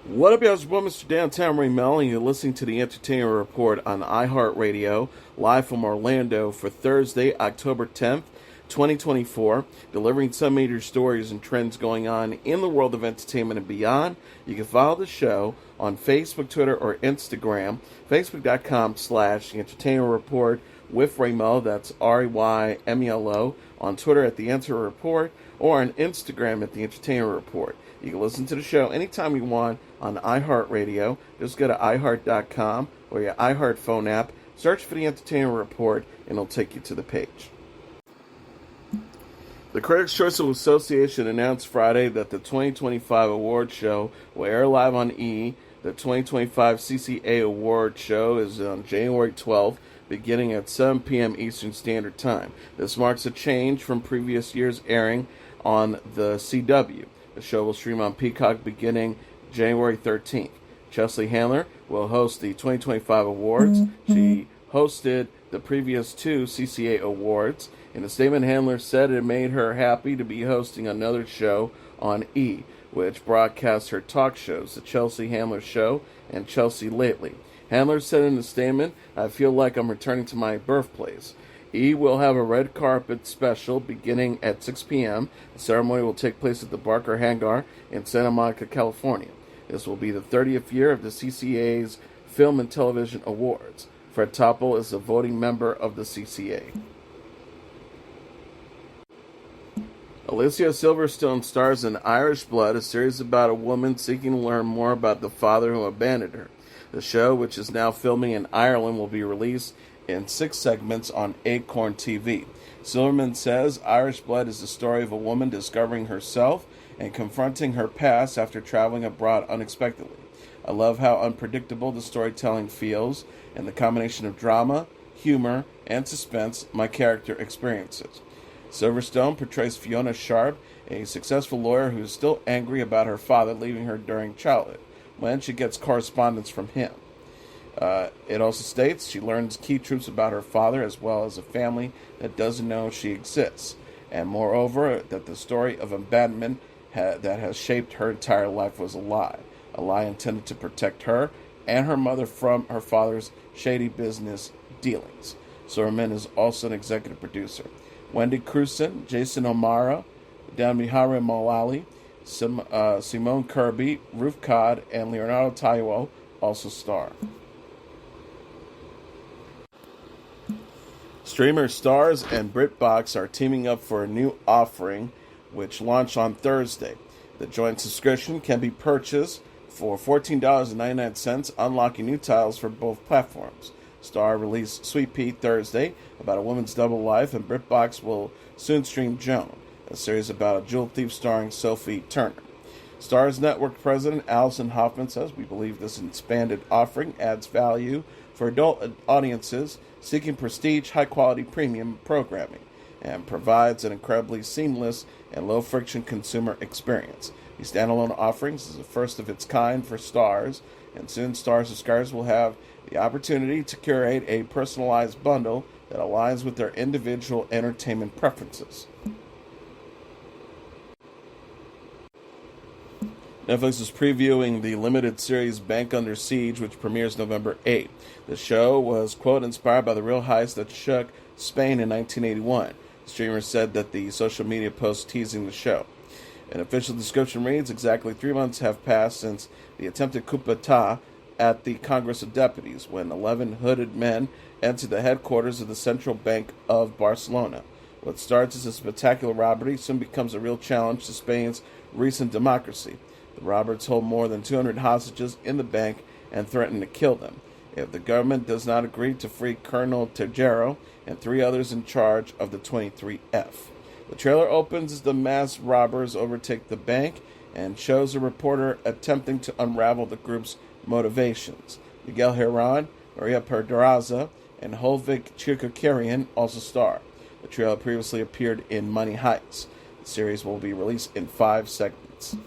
What up, y'all? It's your boy, Mr. Downtown Melo, and you're listening to the Entertainment Report on iHeartRadio, live from Orlando for Thursday, October 10th, 2024, delivering some major stories and trends going on in the world of entertainment and beyond. You can follow the show on Facebook, Twitter, or Instagram, facebook.com/The Entertainment Report with Raymelo, that's RAYMELO, on Twitter at The Enter Report, or on Instagram at The Entertainment Report. You can listen to the show anytime you want on iHeartRadio. Just go to iHeart.com or your iHeart phone app, search for The Entertainment Report, and it'll take you to the page. The Critics' Choice Association announced Friday that the 2025 award show will air live on E! The 2025 CCA Award Show is on January 12th, beginning at 7 p.m. Eastern Standard Time. This marks a change from previous years airing on the CW. The show will stream on Peacock beginning January 13th. Chelsea Handler will host the 2025 awards. She hosted the previous two CCA awards. In a statement, Handler said it made her happy to be hosting another show on E!, which broadcasts her talk shows, The Chelsea Handler Show and Chelsea Lately. Handler said in the statement, "I feel like I'm returning to my birthplace." E! will have a red carpet special beginning at 6 p.m. The ceremony will take place at the Barker Hangar in Santa Monica, California. This will be the 30th year of the CCA's Film and Television Awards. Fred Topple is a voting member of the CCA. Alicia Silverstone stars in Irish Blood, a series about a woman seeking to learn more about the father who abandoned her. The show, which is now filming in Ireland, will be released in 6 segments on Acorn TV. Silverman says Irish Blood is the story of a woman discovering herself and confronting her past after traveling abroad unexpectedly. I love how unpredictable the storytelling feels and the combination of drama, humor, and suspense my character experiences. Silverstone portrays Fiona Sharp, a successful lawyer who is still angry about her father leaving her during childhood, when she gets correspondence from him. It also states she learns key truths about her father as well as a family that doesn't know she exists, and moreover that the story of abandonment that has shaped her entire life was a lie intended to protect her and her mother from her father's shady business dealings. Silverman is also an executive producer. Wendy Crewson, Jason O'Mara, Damihara Malali, Simone Kirby, Ruth Codd, and Leonardo Taiwo also star. Streamer Stars and BritBox are teaming up for a new offering, which launched on Thursday. The joint subscription can be purchased for $14.99, unlocking new titles for both platforms. Star released Sweet Pea Thursday, about a woman's double life, and BritBox will soon stream Joan, a series about a jewel thief starring Sophie Turner. Star's network president Alison Hoffman says, "We believe this expanded offering adds value for adult audiences seeking prestige, high-quality premium programming, and provides an incredibly seamless and low-friction consumer experience. The standalone offerings is the first of its kind for Stars, and soon Star subscribers will have the opportunity to curate a personalized bundle that aligns with their individual entertainment preferences." Netflix is previewing the limited series Bank Under Siege, which premieres November 8th. The show was, quote, inspired by the real heist that shook Spain in 1981. The streamer said that the social media post teasing the show. An official description reads, "Exactly 3 months have passed since the attempted coup d'etat at the Congress of Deputies, when 11 hooded men entered the headquarters of the Central Bank of Barcelona. What starts as a spectacular robbery soon becomes a real challenge to Spain's recent democracy. The robbers hold more than 200 hostages in the bank and threaten to kill them if the government does not agree to free Colonel Tejero and 3 others in charge of the 23F. The trailer opens as the masked robbers overtake the bank and shows a reporter attempting to unravel the group's motivations. Miguel Herrán, Maria Pedraza, and Holvik Chirkakarian also star. The trailer previously appeared in Money Heist. The series will be released in 5 segments.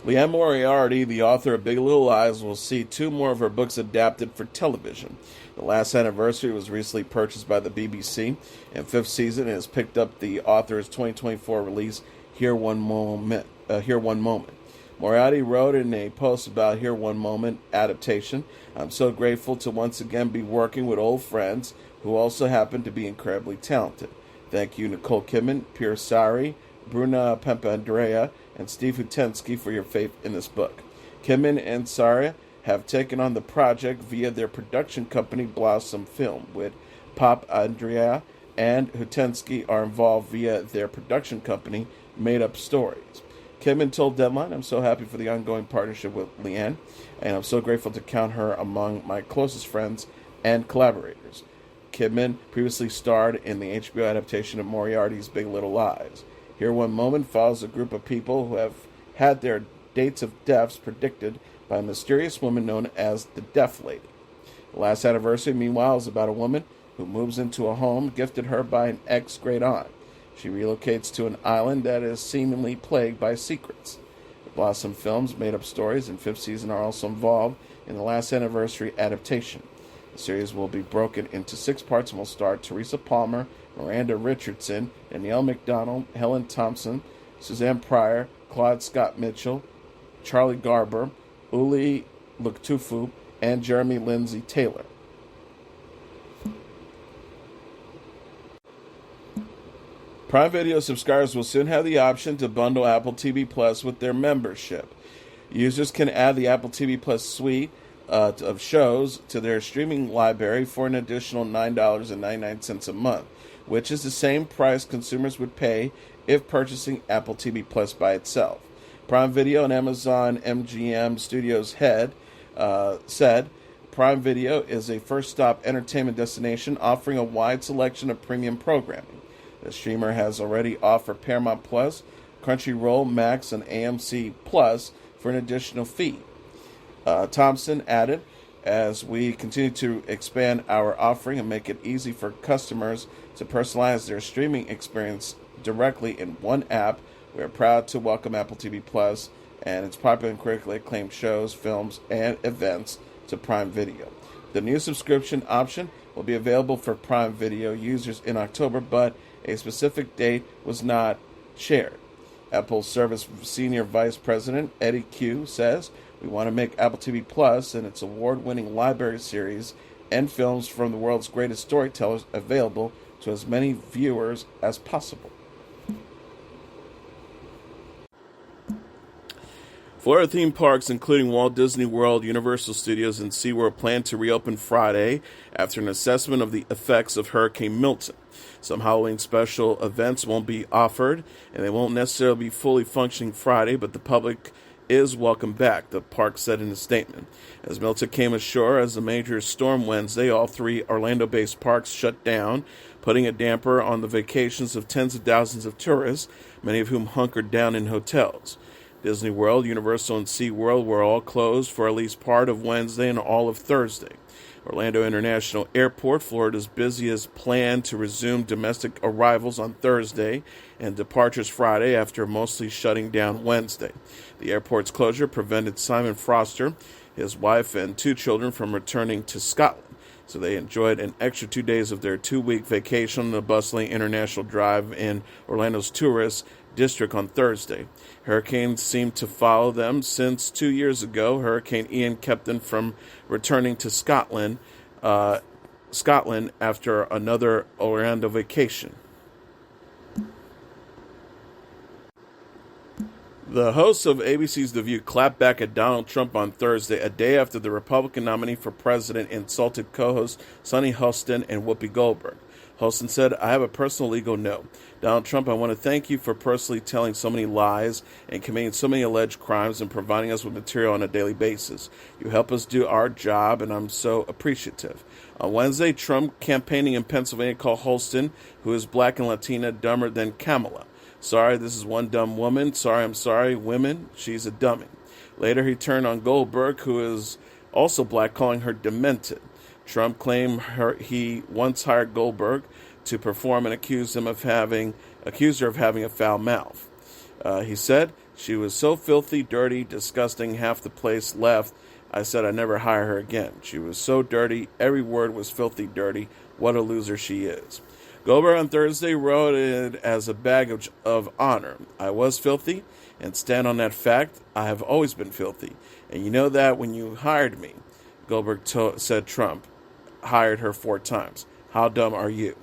Liane Moriarty, the author of Big Little Lies, will see 2 more of her books adapted for television. The Last Anniversary was recently purchased by the BBC, and 5th season has picked up the author's 2024 release, Here One Moment. Here One Moment. Moriarty wrote in a post about Here One Moment adaptation, "I'm so grateful to once again be working with old friends who also happen to be incredibly talented. Thank you, Nicole Kidman, Pierre Sari, Bruna Papandrea, and Steve Hutensky for your faith in this book. Kidman and Sari have taken on the project via their production company Blossom Film, with Pop Andrea and Hutensky are involved via their production company Made Up Stories." Kidman told Deadline, "I'm so happy for the ongoing partnership with Leanne, and I'm so grateful to count her among my closest friends and collaborators." Kidman previously starred in the HBO adaptation of Moriarty's Big Little Lies. Here One Moment follows a group of people who have had their dates of deaths predicted by a mysterious woman known as the Death Lady. The Last Anniversary, meanwhile, is about a woman who moves into a home gifted her by an ex-great aunt. She relocates to an island that is seemingly plagued by secrets. The Blossom Films Made Up Stories and fifth season are also involved in the Last Anniversary adaptation. The series will be broken into 6 parts and will star Teresa Palmer, Miranda Richardson, Danielle McDonald, Helen Thompson, Suzanne Pryor, Claude Scott Mitchell, Charlie Garber, Uli Luktufu, and Jeremy Lindsay Taylor. Prime Video subscribers will soon have the option to bundle Apple TV Plus with their membership. Users can add the Apple TV Plus suite of shows to their streaming library for an additional $9.99 a month, which is the same price consumers would pay if purchasing Apple TV Plus by itself. Prime Video and Amazon MGM Studios head said, "Prime Video is a first-stop entertainment destination offering a wide selection of premium programming. The streamer has already offered Paramount Plus, Crunchyroll, Max, and AMC Plus for an additional fee." Thompson added, "As we continue to expand our offering and make it easy for customers to personalize their streaming experience directly in one app, we are proud to welcome Apple TV Plus and its popular and critically acclaimed shows, films, and events to Prime Video. The new subscription option will be available for Prime Video users in October, but a specific date was not shared." Apple Service Senior Vice President Eddie Q says, "We want to make Apple TV Plus and its award-winning library series and films from the world's greatest storytellers available to as many viewers as possible." Florida theme parks, including Walt Disney World, Universal Studios, and SeaWorld, plan to reopen Friday after an assessment of the effects of Hurricane Milton. Some Halloween special events won't be offered, and they won't necessarily be fully functioning Friday, but the public is welcome back, the park said in a statement. As Milton came ashore as a major storm Wednesday, all 3 Orlando-based parks shut down, putting a damper on the vacations of tens of thousands of tourists, many of whom hunkered down in hotels. Disney World, Universal, and SeaWorld were all closed for at least part of Wednesday and all of Thursday. Orlando International Airport, Florida's busiest, planned to resume domestic arrivals on Thursday and departures Friday after mostly shutting down Wednesday. The airport's closure prevented Simon Foster, his wife, and 2 children from returning to Scotland, so they enjoyed an extra 2 days of their 2-week vacation on the bustling International Drive in Orlando's tourist district on Thursday. Hurricanes seemed to follow them since 2 years ago. Hurricane Ian kept them from returning to Scotland after another Orlando vacation. The hosts of ABC's The View clapped back at Donald Trump on Thursday, a day after the Republican nominee for president insulted co-hosts Sonny Hostin and Whoopi Goldberg. Hostin said, "I have a personal legal note. Donald Trump, I want to thank you for personally telling so many lies and committing so many alleged crimes and providing us with material on a daily basis. You help us do our job, and I'm so appreciative." On Wednesday, Trump, campaigning in Pennsylvania, called Hostin, who is black and Latina, dumber than Kamala. "Sorry, this is one dumb woman. Sorry, I'm sorry, women. She's a dummy." Later, he turned on Goldberg, who is also black, calling her demented. Trump claimed he once hired Goldberg to perform and accused her of having a foul mouth. He said, "She was so filthy, dirty, disgusting, half the place left. I said I'd never hire her again. She was so dirty, every word was filthy dirty. What a loser she is." Goldberg on Thursday wrote it as a badge of honor. I was filthy, and stand on that fact. I have always been filthy, and you know that when you hired me. Goldberg said Trump hired her 4 times. How dumb are you?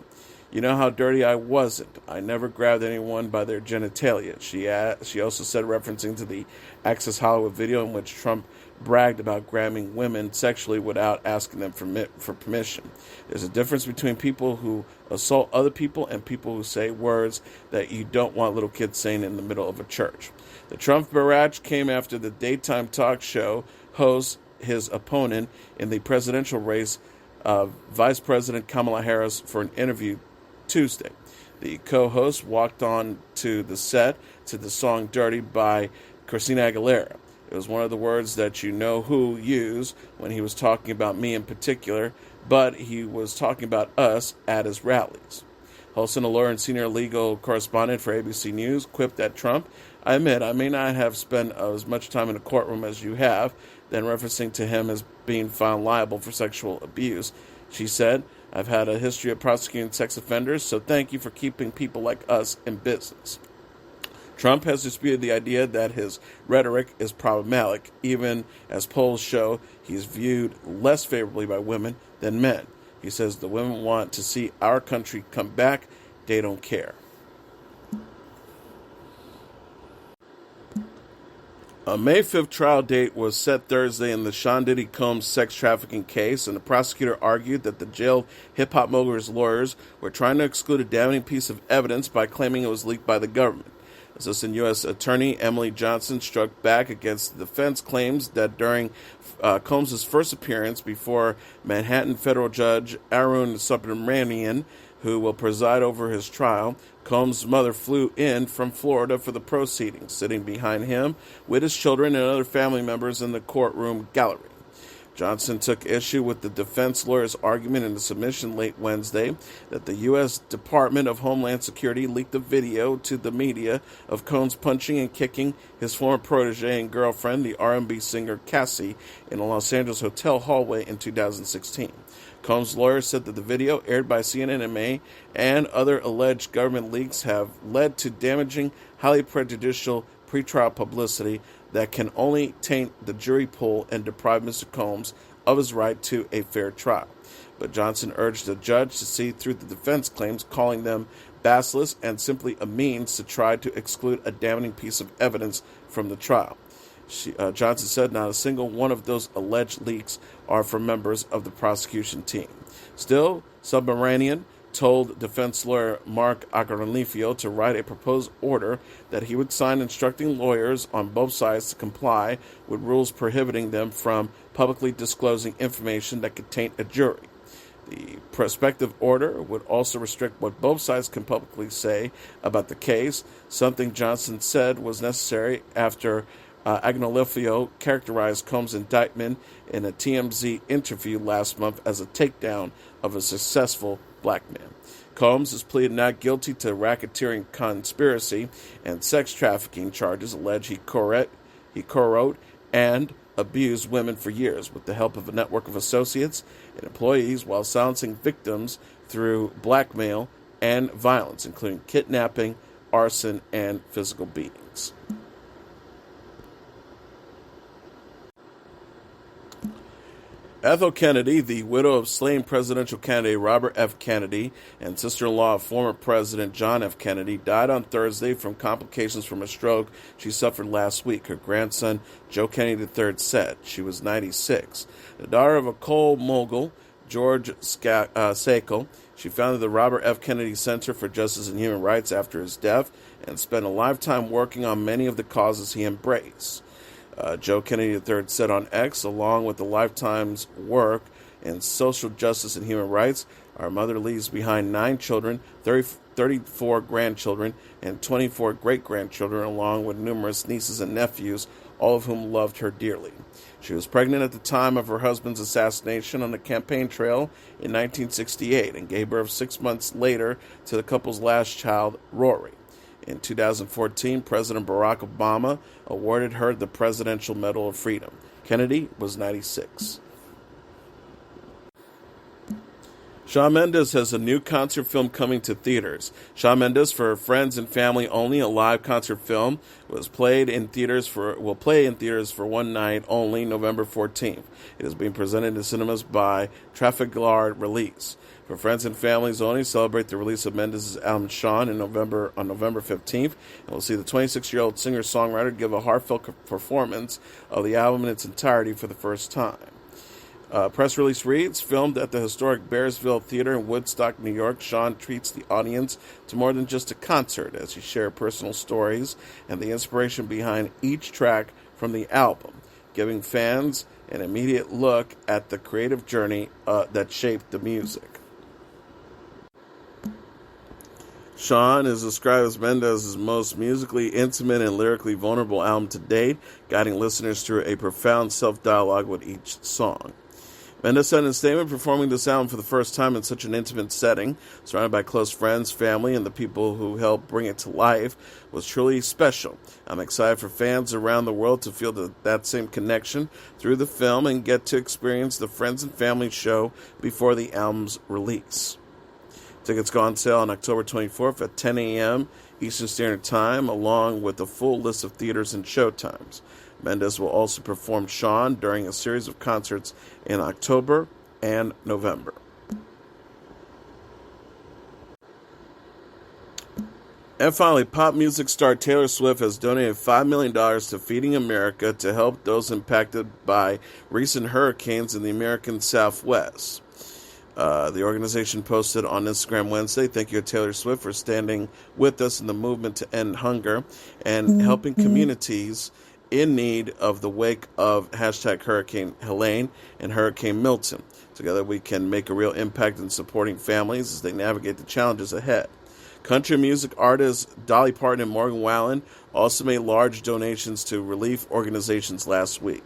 You know how dirty I wasn't. I never grabbed anyone by their genitalia. She also said, referencing to the Access Hollywood video in which Trump bragged about grabbing women sexually without asking them for permission. There's a difference between people who assault other people and people who say words that you don't want little kids saying in the middle of a church. The Trump barrage came after the daytime talk show host, his opponent in the presidential race, Vice President Kamala Harris, for an interview Tuesday. The co-host walked on to the set to the song Dirty by Christina Aguilera. It was one of the words that you know who used when he was talking about me in particular, but he was talking about us at his rallies. Holson, a lawyer and senior legal correspondent for ABC News, quipped at Trump, I admit I may not have spent as much time in a courtroom as you have, then referencing to him as being found liable for sexual abuse. She said, I've had a history of prosecuting sex offenders, so thank you for keeping people like us in business. Trump has disputed the idea that his rhetoric is problematic, even as polls show he is viewed less favorably by women than men. He says the women want to see our country come back. They don't care. A May 5th trial date was set Thursday in the Sean Diddy Combs sex trafficking case, and the prosecutor argued that the jailed hip-hop mogul's lawyers were trying to exclude a damning piece of evidence by claiming it was leaked by the government. Assistant U.S. Attorney Emily Johnson struck back against the defense claims that during Combs' first appearance before Manhattan federal judge Arun Subramanian, who will preside over his trial, Combs' mother flew in from Florida for the proceedings, sitting behind him with his children and other family members in the courtroom gallery. Johnson took issue with the defense lawyer's argument in the submission late Wednesday that the U.S. Department of Homeland Security leaked a video to the media of Combs punching and kicking his former protege and girlfriend, the R&B singer Cassie, in a Los Angeles hotel hallway in 2016. Combs' lawyer said that the video, aired by CNN in May, and other alleged government leaks have led to damaging, highly prejudicial pretrial publicity that can only taint the jury pool and deprive Mr. Combs of his right to a fair trial. But Johnson urged the judge to see through the defense claims, calling them baseless and simply a means to try to exclude a damning piece of evidence from the trial. Johnson said not a single one of those alleged leaks are from members of the prosecution team. Still, Subramanian told defense lawyer Mark Acaronifio to write a proposed order that he would sign instructing lawyers on both sides to comply with rules prohibiting them from publicly disclosing information that could taint a jury. The prospective order would also restrict what both sides can publicly say about the case, something Johnson said was necessary after Agnolfio characterized Combs' indictment in a TMZ interview last month as a takedown of a successful black man. Combs has pleaded not guilty to racketeering, conspiracy, and sex trafficking charges alleged he co-wrote and abused women for years with the help of a network of associates and employees while silencing victims through blackmail and violence, including kidnapping, arson, and physical beatings. Ethel Kennedy, the widow of slain presidential candidate Robert F. Kennedy and sister-in-law of former President John F. Kennedy, died on Thursday from complications from a stroke she suffered last week, her grandson Joe Kennedy III said. She was 96. The daughter of a coal mogul, George Sakal, she founded the Robert F. Kennedy Center for Justice and Human Rights after his death and spent a lifetime working on many of the causes he embraced. Joe Kennedy III said on X, along with a lifetime's work in social justice and human rights, our mother leaves behind 9 children, 34 grandchildren, and 24 great-grandchildren, along with numerous nieces and nephews, all of whom loved her dearly. She was pregnant at the time of her husband's assassination on the campaign trail in 1968 and gave birth 6 months later to the couple's last child, Rory. In 2014, President Barack Obama awarded her the Presidential Medal of Freedom. Kennedy was 96. Shawn Mendes has a new concert film coming to theaters. Shawn Mendes, for friends and family only, a live concert film, will play in theaters for one night only, November 14th. It is being presented in cinemas by Trafalgar Release. For friends and families only, celebrate the release of Mendes' album Shawn on November 15th, and we'll see the 26-year-old singer-songwriter give a heartfelt performance of the album in its entirety for the first time. Press release reads, filmed at the historic Bearsville Theater in Woodstock, New York, Shawn treats the audience to more than just a concert as he shares personal stories and the inspiration behind each track from the album, giving fans an immediate look at the creative journey that shaped the music. Shawn is described as Mendes' most musically intimate and lyrically vulnerable album to date, guiding listeners through a profound self-dialogue with each song. Mendes said in a statement, performing this album for the first time in such an intimate setting, surrounded by close friends, family, and the people who helped bring it to life, was truly special. I'm excited for fans around the world to feel that same connection through the film and get to experience the Friends and Family show before the album's release. Tickets go on sale on October 24th at 10 a.m. Eastern Standard Time, along with a full list of theaters and showtimes. Mendes will also perform Shawn during a series of concerts in October and November. And finally, pop music star Taylor Swift has donated $5 million to Feeding America to help those impacted by recent hurricanes in the American Southwest. The organization posted on Instagram Wednesday, thank you to Taylor Swift for standing with us in the movement to end hunger and helping communities in need of the wake of hashtag Hurricane Helene and Hurricane Milton. Together we can make a real impact in supporting families as they navigate the challenges ahead. Country music artists Dolly Parton and Morgan Wallen also made large donations to relief organizations last week.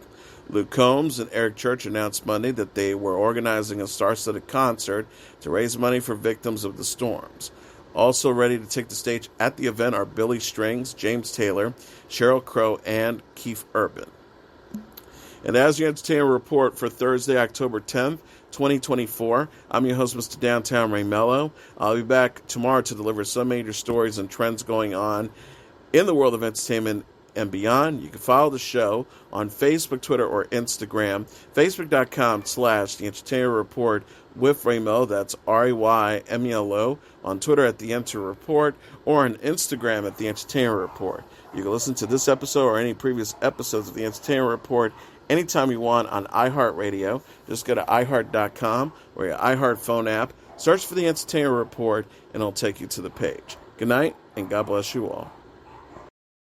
Luke Combs and Eric Church announced Monday that they were organizing a star-studded concert to raise money for victims of the storms. Also ready to take the stage at the event are Billy Strings, James Taylor, Sheryl Crow, and Keith Urban. And as your entertainment report for Thursday, October 10th, 2024, I'm your host, Mr. Downtown Ray Melo. I'll be back tomorrow to deliver some major stories and trends going on in the world of entertainment and beyond. You can follow the show on Facebook, Twitter, or Instagram. Facebook.com/The Entertainment Report with Raymelo. That's RAYMELO. On Twitter at The Enter Report, or on Instagram at The Entertainment Report. You can listen to this episode or any previous episodes of The Entertainment Report anytime you want on iHeartRadio. Just go to iHeart.com or your iHeart phone app. Search for The Entertainment Report, and it'll take you to the page. Good night, and God bless you all.